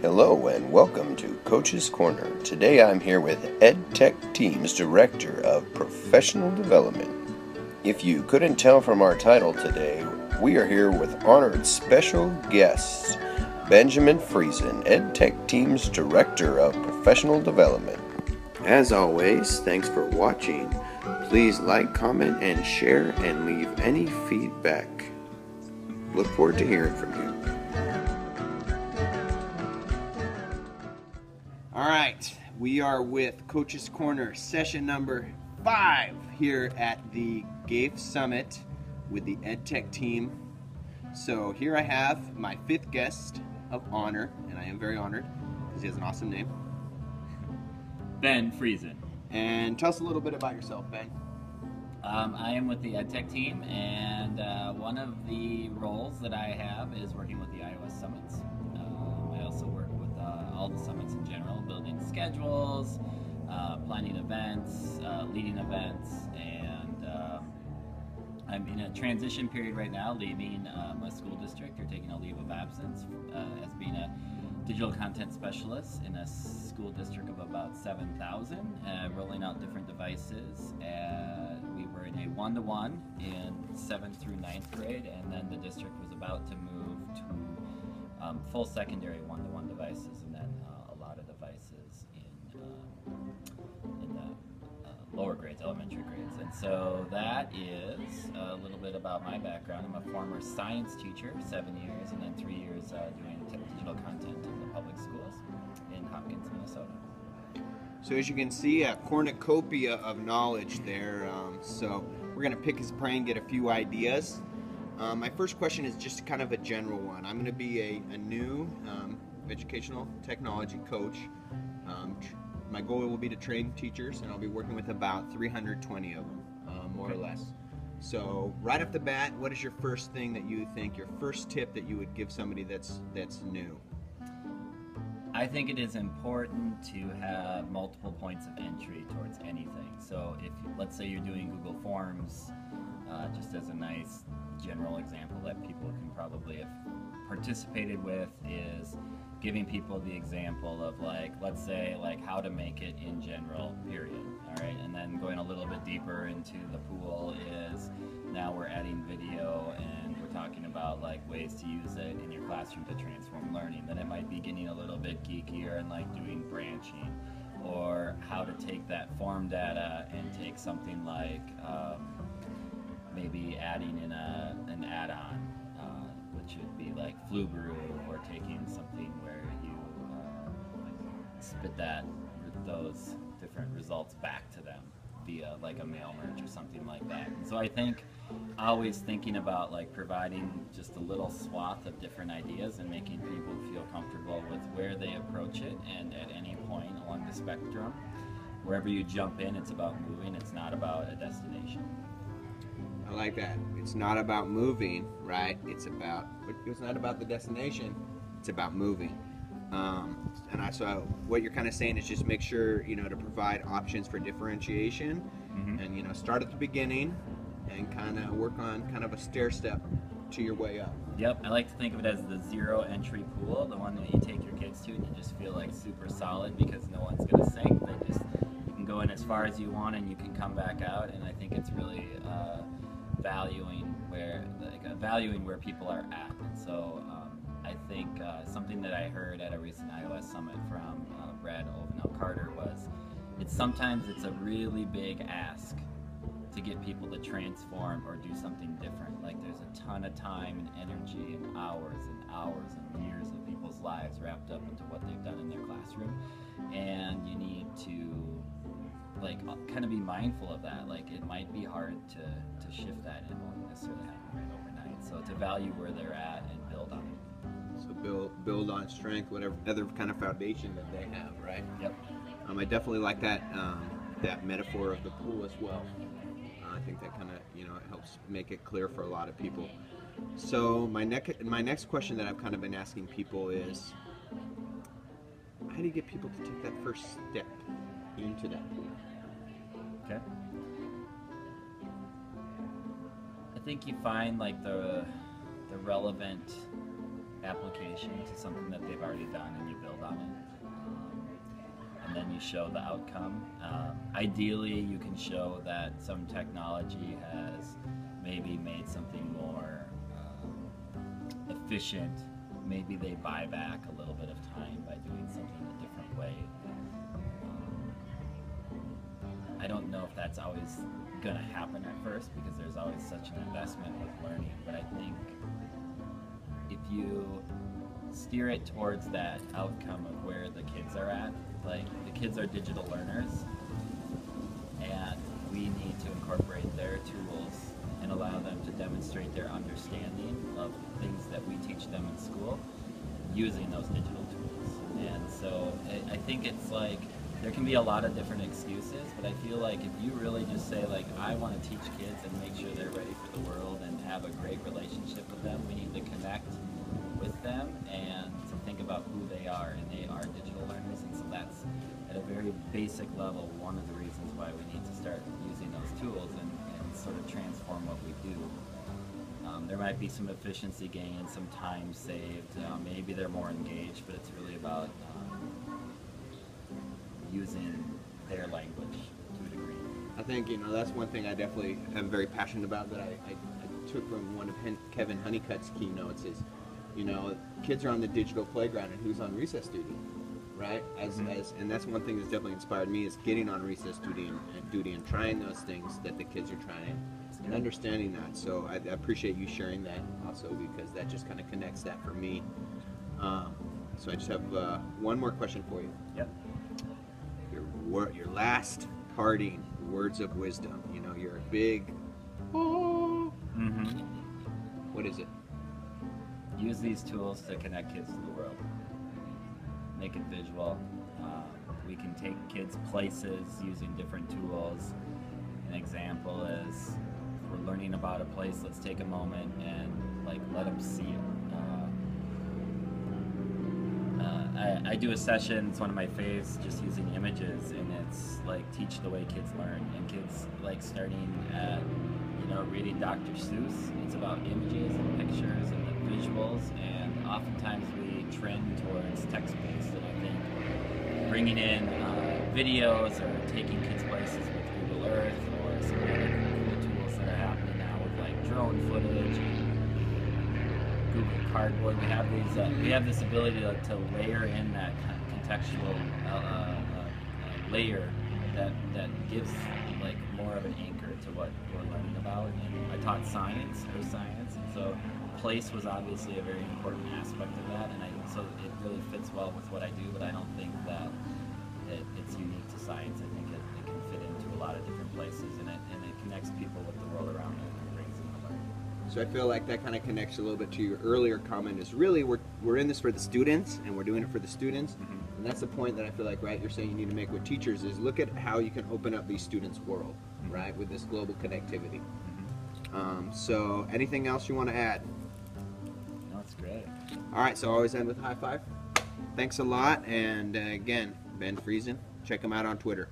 Hello and welcome to Coach's Corner. Today I'm here with EdTech Team's Director of Professional Development. If you couldn't tell from our title today, we are here with honored special guests, Benjamin Friesen, EdTech Team's Director of Professional Development. As always, thanks for watching. Please like, comment, and share, and leave any feedback. Look forward to hearing from you. All right, we are with Coach's Corner, session number 5 here at the GAFE Summit with the EdTech team. So here I have my 5th guest of honor, and I am very honored because he has an awesome name. Ben Friesen. And tell us a little bit about yourself, Ben. I am with the EdTech team, and one of the roles that I have is working with the iOS Summits. I also work with all the summits in general, building schedules, planning events, leading events, and I'm in a transition period right now, leaving a school district or taking a leave of absence as being a digital content specialist in a school district of about 7,000, rolling out different devices. We were in a one-to-one in 7th through 9th grade, and then the district was about to move to full secondary one-to-one devices, and then a lot of devices in the lower grades, elementary grades. And so that is a little bit about my background. I'm a former science teacher, 7 years, and then 3 years doing digital content in the public schools in Hopkins, Minnesota. So as you can see, a cornucopia of knowledge there. So we're going to pick his brain, get a few ideas. My first question is just kind of a general one. I'm going to be a new educational technology coach. My goal will be to train teachers, and I'll be working with about 320 of them, more or less. So right off the bat, what is your first thing that you think, your first tip that you would give somebody that's new? I think it is important to have multiple points of entry towards anything. So if, let's say you're doing Google Forms, just as a nice general example that people can probably have participated with, is giving people the example of, like, let's say, like, how to make it in general, period. All right, and then going a little bit deeper into the pool is now we're adding video, and we're talking about like ways to use it in your classroom to transform learning. Then it might be getting a little bit geekier and like doing branching, or how to take that form data and take something like maybe adding in an add-on, which would be like Flubaroo, or taking something where you spit those different results back to them via like a mail merge or something like that. And so I think always thinking about like providing just a little swath of different ideas and making people feel comfortable with where they approach it, and at any point along the spectrum, wherever you jump in, it's about moving, it's not about a destination. I like that. It's not about moving, right? It's not about the destination. It's about moving. So what you're kind of saying is just make sure, to provide options for differentiation, and, start at the beginning and kind of work on kind of a stair step to your way up. Yep, I like to think of it as the zero entry pool, the one that you take your kids to and you just feel like super solid because no one's going to sink. You can go in as far as you want and you can come back out, and I think it's really valuing where people are at. And so I think something that I heard at a recent iOS Summit from Brad Carter was, sometimes it's a really big ask to get people to transform or do something different. Like, there's a ton of time and energy and hours and years of people's lives wrapped up into what they've done in their classroom, and you need to kind of be mindful of that. Like, it might be hard to shift that, and it won't necessarily happen right overnight. So to value where they're at and build on it. So build on strength, whatever other kind of foundation that they have, right? Yep. I definitely like that metaphor of the pool as well. I think that kind of it helps make it clear for a lot of people. So my next question that I've kind of been asking people is, how do you get people to take that first step into that pool? Okay. I think you find like the relevant application to something that they've already done, and you build on it. And then you show the outcome. Ideally, you can show that some technology has maybe made something more efficient. Maybe they buy back a little bit of time by doing something a different way. I don't know if that's always going to happen at first, because there's always such an investment with learning, but I think if you steer it towards that outcome of where the kids are at, like the kids are digital learners, and we need to incorporate their tools and allow them to demonstrate their understanding of things that we teach them in school using those digital tools. And so I think it's like, there can be a lot of different excuses, but I feel like if you really just say, like, I want to teach kids and make sure they're ready for the world and have a great relationship with them, we need to connect with them and to think about who they are, and they are digital learners. And so that's, at a very basic level, one of the reasons why we need to start using those tools and sort of transform what we do. There might be some efficiency gains, some time saved, maybe they're more engaged, but it's really about using their language to a degree. I think, that's one thing I definitely am very passionate about, that I took from one of Kevin Honeycutt's keynotes is, kids are on the digital playground and who's on recess duty, right? And that's one thing that's definitely inspired me, is getting on recess duty and trying those things that the kids are trying and understanding that. So I appreciate you sharing that also, because that just kind of connects that for me. So I just have one more question for you. Yep. Your last parting words of wisdom. You're a big. What is it? Use these tools to connect kids to the world. Make it visual. We can take kids places using different tools. An example is, if we're learning about a place, let's take a moment and let them see it. I do a session, it's one of my faves, just using images, and it's like teach the way kids learn. And kids starting at reading Dr. Seuss, it's about images and pictures and the visuals, and oftentimes we trend towards text-based. And I think bringing in videos or taking kids places with Google Earth or some other cool tools that are happening now with drone footage and Google Cardboard, we have this ability to layer in that contextual layer that gives more of an anchor to what we're learning about. And I taught science, earth science, and so place was obviously a very important aspect of that, and so it really fits well with what I do, but I don't think that it's unique to science. I think it can fit into a lot of different places, and it connects people with the world around it and brings them to learn. So I feel like that kind of connects a little bit to your earlier comment, is really we're in this for the students, and we're doing it for the students. And that's the point that I feel like, right, you're saying you need to make with teachers, is look at how you can open up these students' world, right, with this global connectivity. So anything else you want to add? No, it's great. All right, so I always end with a high five. Thanks a lot, and again, Ben Friesen, check him out on Twitter.